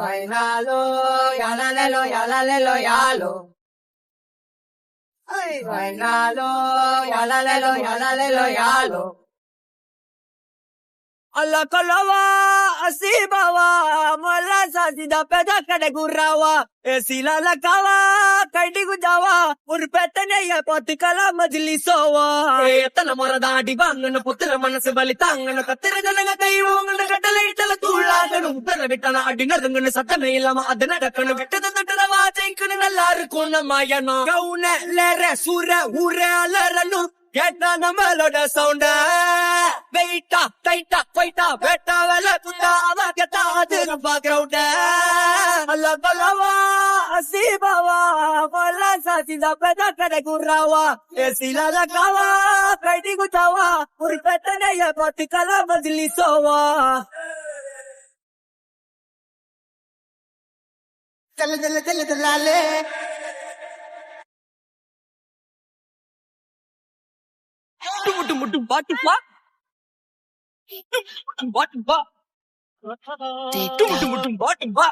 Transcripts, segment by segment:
Bailalo, yalalelo, yalalelo, yalo. Ay, bailalo, yalalelo, yalalelo, yalo. Allah kalawa, asibawa, mala sasida peda kade gurrawa. Esila lakawa, kaidi gujawa, urpetane ya patikala majli sowa. Etana maradadi bangana putra manase balitangana kattira janaga kaivongana kattala itala tullaganu uttara vittana adinarangana sattame illama adana dakkanu vittada tattara vaajaikkunu nalla irukkum namayana. Gaune lere sura ure alaranu கேட்டா நம்மளோட சவுண்ட வெயிட்டா டைட்டா போயிட்டா வெட்டா வேலை புட்டா அவ கேட்டா அது நம்ம கிரவுண்ட அல்ல பலவா அசீபாவா பல்ல சாசிதா பெதா கடை குர்ராவா ஏசிலாத காவா கைடி குச்சாவா ஒரு பெத்தனைய பார்த்து கலா மஜ்லி சோவா தல தல தல தலாலே பாட்டுப்பா பாட்டுப்பா பாட்டுப்பா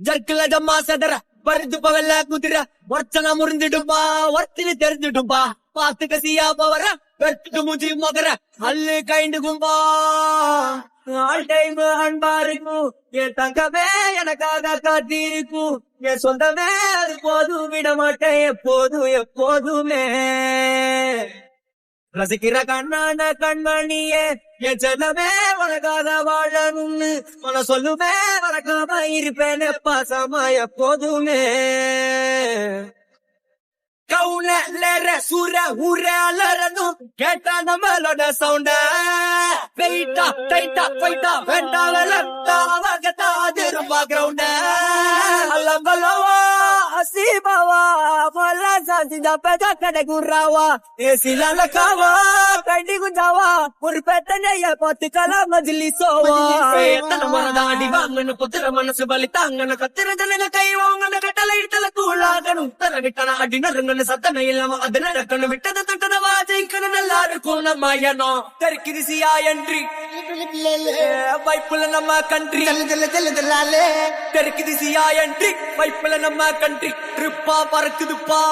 ஜர்க்குல ஜம்மா சதர பறிந்து பவல்ல குதிர ஒர்ச்சனா முறிஞ்சிடும்பா ஒர்த்தினு தெரிஞ்சிடும்பா பாத்து கசியா பவர வெட்டு முஜி மகர அல்லு கைண்டு கும்பா ஆல் டைம் அன்பா இருக்கும் என் தங்கமே எனக்காக காத்திருக்கும் என் சொந்தமே அது போதும் விட மாட்டேன் எப்போதும் எப்போதுமே ரசிக்கிற கண்ணான கண்மணியே என் செல்லமே உனக்காக வாழணும்னு உன சொல்லுமே மறக்காம இருப்பேன் பாசமா எப்போதுமே கவுன லேற சூற ஊர அலறணும் கேட்டா நம்மளோட சவுண்ட வெயிட்டா டைட்டா போயிட்டா வேண்டா வெள்ளா அவகத்தா அது ரொம்ப கிரவுண்ட அல்லம்பலவா அசீபாவா பல்ல சாசிதா பெதா கடை குர்ராவா ஏசிலால காவா கைடி குஞ்சாவா ஒரு பெத்தனைய பார்த்து கலா மஜ்லி சோவா எத்தனை மனதாடி வாங்கன்னு புத்திர மனசு பலித்தாங்கன்னு கத்திர ஜனங்க கைவாங்கன்னு கட்டளை இட்டல தூளாகணும் உத்தர விட்டன அடி நறுங்கன்னு சத்தமே இல்லாம அது நடக்கணும் விட்டத தொட்டத வாஜைக்கணும் நல்லா இருக்கும் நம்ம தெற்கிரிசியா என்றி வைப்புல நம்ம கண்ட்ரி தெற்கிரிசியா என்றி வைப்புல நம்ம கண்ட்ரி ட்ரிப்பா பறக்குதுப்பா